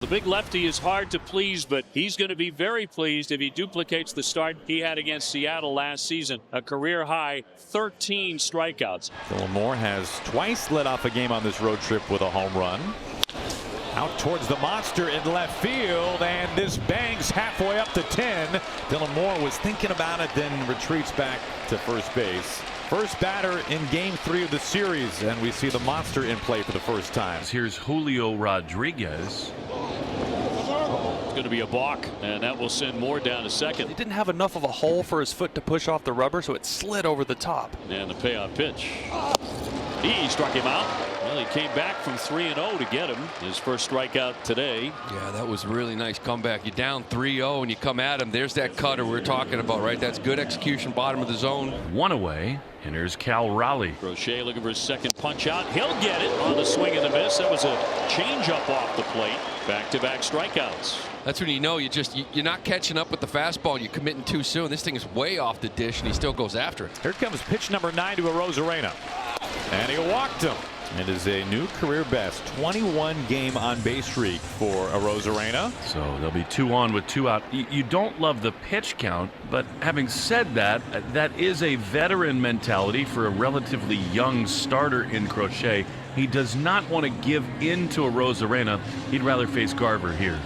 The big lefty is hard to please, but he's going to be very pleased if he duplicates the start he had against Seattle last season. A career high 13 strikeouts. Dylan Moore has twice led off a game on this road trip with a home run. Out towards the monster in left field, and this bangs halfway up to 10. Dylan Moore was thinking about it, then retreats back to first base. First batter in game 3 of the series, and we see the monster in play for the first time. Here's Julio Rodriguez. It's going to be a balk, and that will send Moore down to second. He didn't have enough of a hole for his foot to push off the rubber, so it slid over the top. And the payoff pitch. He struck him out. Well, he came back from 3-0 to get him. His first strikeout today. Yeah, that was a really nice comeback. You're down 3-0 and you come at him. There's that cutter we're talking about, right? That's good execution, bottom of the zone. One away, and here's Cal Raleigh. Crochet looking for his second punch out. He'll get it on the swing and the miss. That was a changeup off the plate. Back-to-back strikeouts. That's when you know you're not catching up with the fastball and you're committing too soon. This thing is way off the dish and he still goes after it. Here comes pitch number 9 to Arozarena. And he walked him. It is a new career best 21 game on base streak for Arozarena. So they'll be 2 on with 2 out. You don't love the pitch count, but having said that, that is a veteran mentality for a relatively young starter in Crochet. He does not want to give in to Arozarena. He'd rather face Garver here.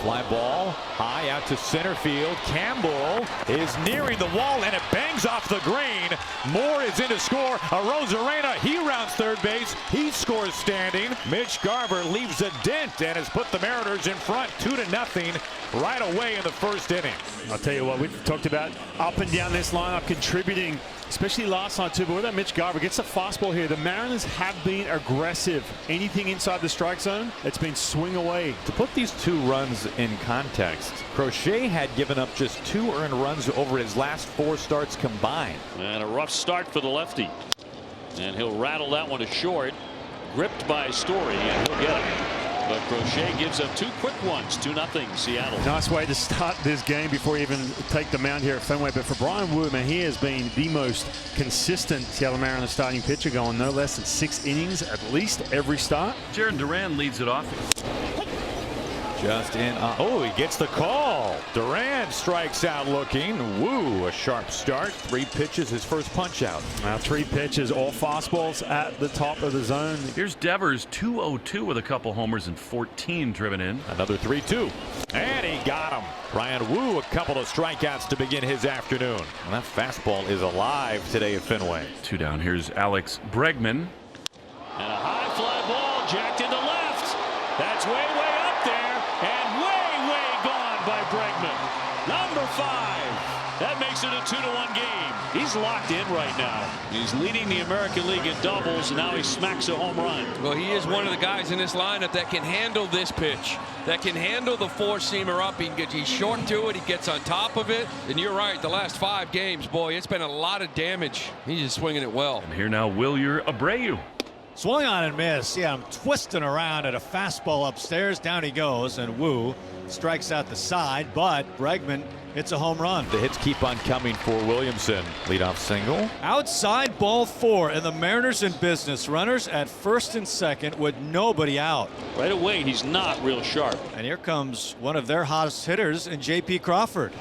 Fly ball high out to center field. Campbell is nearing the wall, and it bangs off the green. Moore is in to score. Arozarena, he rounds third base. He scores standing. Mitch Garver leaves a dent and has put the Mariners in front 2-0 right away in the first inning. I'll tell you what, we've talked about up and down this lineup contributing, especially last night too, but with that Mitch Garver gets a fastball here. The Mariners have been aggressive. Anything inside the strike zone, it's been swing away. To put these 2 runs in context, Crochet had given up just 2 earned runs over his last 4 starts combined. And a rough start for the lefty. And he'll rattle that one to short. Gripped by Story, and he'll get it. But Crochet gives up 2 quick ones. 2-0 Seattle. Nice way to start this game before you even take the mound here at Fenway. But for Brian Wu, man, he has been the most consistent Seattle Mariners starting pitcher, going no less than 6 innings at least every start. Jared Duran leads it off. Just in. Oh, he gets the call. Duran strikes out looking. Woo, a sharp start. 3 pitches, his first punch out. Now 3 pitches, all fastballs at the top of the zone. Here's Devers, 202 with a couple homers and 14 driven in. Another 3-2. And he got him. Brian Wu, a couple of strikeouts to begin his afternoon. And that fastball is alive today at Fenway. 2 down. Here's Alex Bregman. And a high fly ball jacked into left. That's way up there. And way gone by Bregman. Number 5. That makes it a 2-1 game. He's locked in right now. He's leading the American League in doubles, and now he smacks a home run. Well, he is one of the guys in this lineup that can handle this pitch, that can handle the 4-seamer up. He's short to it. He gets on top of it. And you're right, the last 5 games, boy, it's been a lot of damage. He's just swinging it well. And here now, Wilyer Abreu. Swung on and missed. Yeah, I'm twisting around at a fastball upstairs. Down he goes, and Wu strikes out the side, but Bregman hits a home run. The hits keep on coming for Williamson. Leadoff single. Outside ball 4, and the Mariners in business. Runners at first and second with nobody out. Right away, he's not real sharp. And here comes one of their hottest hitters in J.P. Crawford.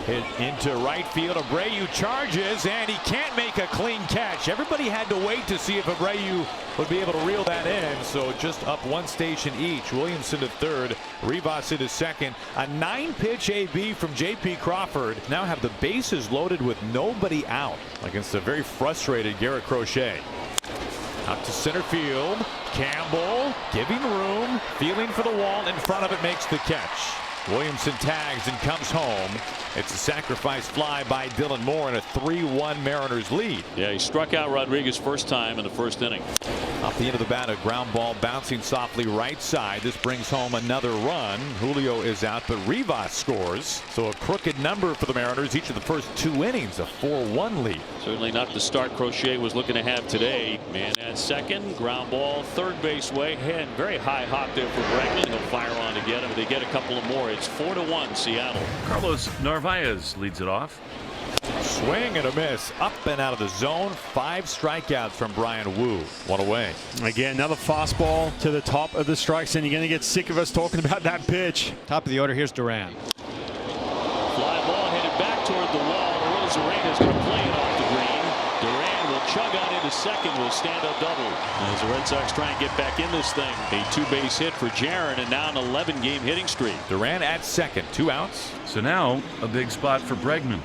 Hit into right field. Abreu charges, and he can't make a clean catch. Everybody had to wait to see if Abreu would be able to reel that in. So just up 1 station each. Williamson to third, Rivas into second. A 9-pitch AB from J.P. Crawford. Now have the bases loaded with nobody out against a very frustrated Garrett Crochet. Out to center field. Campbell giving room, feeling for the wall. In front of it, makes the catch. Williamson tags and comes home. It's a sacrifice fly by Dylan Moore and a 3-1 Mariners lead. Yeah, he struck out Rodriguez first time in the first inning. Off the end of the bat, a ground ball bouncing softly right side. This brings home another run. Julio is out, but Rivas scores. So a crooked number for the Mariners each of the first 2 innings, a 4-1 lead. Certainly not the start Crochet was looking to have today. Man at second, ground ball, third base way, and very high hop there for Bregman. He'll fire on to get him. They get a couple of more. It's 4-1 Seattle. Carlos Narvaez leads it off. Swing and a miss. Up and out of the zone. 5 strikeouts from Brian Wu. 1 away. Again, another fastball to the top of the strike zone. You're going to get sick of us talking about that pitch. Top of the order, here's Duran. Fly ball headed back toward the wall. Rosarena's going to play it off the green. Duran will chug on into second. Will stand up double as the Red Sox try and get back in this thing. A 2-base hit for Jaron and now an 11-game hitting streak. Duran at second. 2 outs. So now a big spot for Bregman.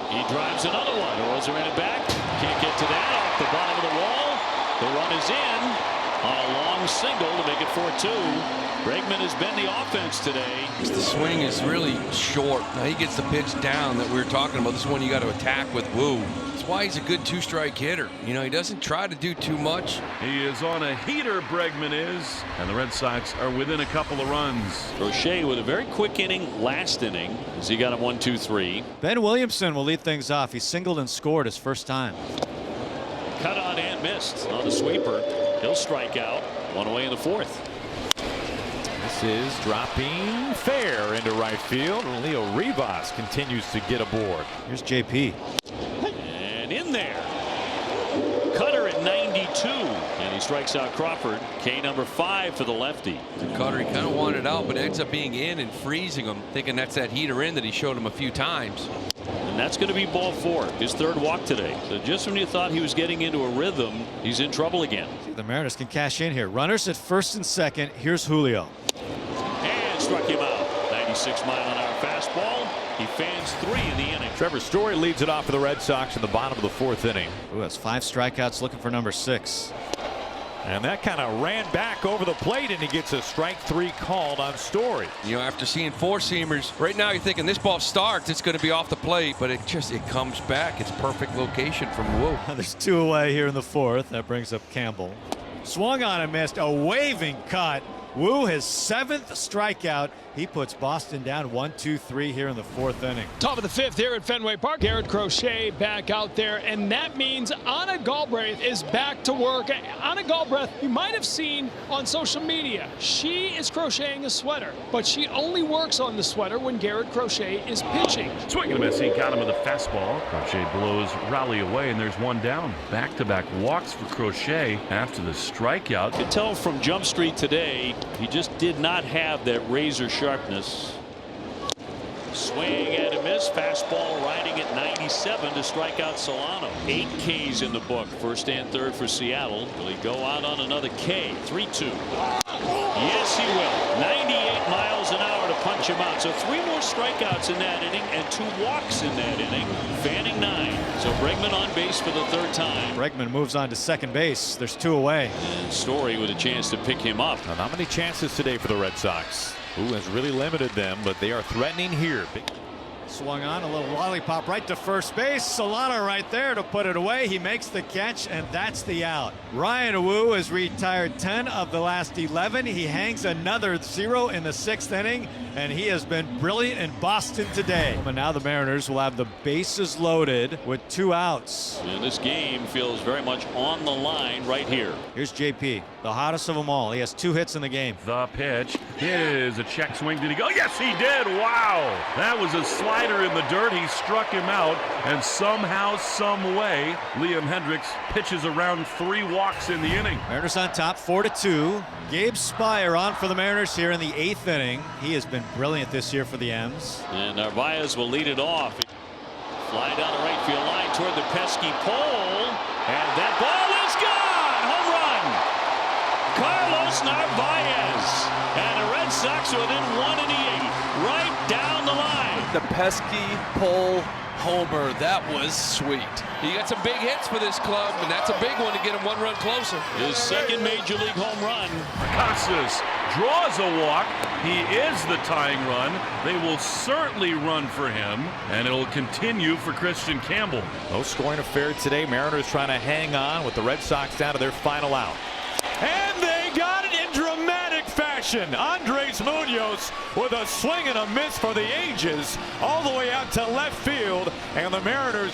He drives another one. Rosarena back. Can't get to that. Off the bottom of the wall. The run is in on a long single to make it 4-2. Bregman has been the offense today. The swing is really short. Now he gets the pitch down that we were talking about. This is one you got to attack with Wu. That's why he's a good 2-strike hitter. You know, he doesn't try to do too much. He is on a heater, Bregman is, and the Red Sox are within a couple of runs. Crochet with a very quick inning last inning as he got him 1-2-3. Ben Williamson will lead things off. He singled and scored his first time. Cut on and missed on the sweeper. He'll strike out. 1 away in the 4th. This is dropping fair into right field. Leo Rivas continues to get aboard. Here's JP. And in there. Cutter at 92. And he strikes out Crawford. K number 5 for the lefty. Cutter, he kind of wanted it out, but it ends up being in and freezing him, thinking that's that heater in that he showed him a few times. And that's going to be ball 4. His 3rd walk today. So just when you thought he was getting into a rhythm, he's in trouble again. The Mariners can cash in here. Runners at first and second. Here's Julio. And struck him out. 96-mile-an-hour fastball. He fans 3 in the inning. Trevor Story leads it off for the Red Sox in the bottom of the 4th inning. Ooh, that's 5 strikeouts looking for number 6. And that kind of ran back over the plate, and he gets a strike 3 called on Story. You know, after seeing 4-seamers, right now you're thinking this ball starts, it's going to be off the plate, but it comes back. It's perfect location from Wu. There's 2 away here in the 4th. That brings up Campbell. Swung on and missed. A waving cut. Wu, his 7th strikeout. He puts Boston down 1-2-3 here in the 4th inning. Top of the 5th here at Fenway Park. Garrett Crochet back out there, and that means Anna Galbraith is back to work. Anna Galbraith, you might have seen on social media. She is crocheting a sweater, but she only works on the sweater when Garrett Crochet is pitching. Swing and a miss. He got him with a fastball. Crochet blows Raleigh away, and there's 1 down. Back-to-back walks for Crochet after the strikeout. You can tell from Jump Street today, he just did not have that razor sharpness. Swing and a miss. Fastball riding at 97 to strike out Solano. 8 Ks in the book. 1st and 3rd for Seattle. Will he go out on another K? 3-2. Yes, he will. 98 miles an hour to punch him out. So 3 more strikeouts in that inning and 2 walks in that inning. Fanning 9. So Bregman on base for the 3rd time. Bregman moves on to second base. There's 2 away. And Story with a chance to pick him up. Now, not many chances today for the Red Sox, who has really limited them, but they are threatening here. Swung on, a little lollipop right to first base. Solano right there to put it away. He makes the catch, and that's the out. Ryan Wu has retired 10 of the last 11. He hangs another 0 in the 6th inning, and he has been brilliant in Boston today. And now the Mariners will have the bases loaded with 2 outs. And this game feels very much on the line right here. Here's JP, the hottest of them all. He has 2 hits in the game. The pitch is a check swing. Did he go? Yes, he did. Wow. That was a slider in the dirt. He struck him out, and somehow, some way, Liam Hendricks pitches around 3 walks in the inning. Mariners on top 4-2. Gabe Spire on for the Mariners here in the 8th inning. He has been brilliant this year for the M's. And Narvaez will lead it off. Fly down the right field line toward the pesky pole, and that ball is gone. Home run. Carlos Narvaez, and the Red Sox within 1 in the 8th, right down the line. The pesky pole homer, that was sweet. He got some big hits for this club, and that's a big one to get him 1 run closer. His 2nd Major League home run. Casas draws a walk. He is the tying run. They will certainly run for him, and it'll continue for Christian Campbell. No scoring affair today. Mariners trying to hang on with the Red Sox down to their final out. And they got it in dramatic fashion. Andres Munoz with a swing and a miss for the ages all the way out to left field, and the Mariners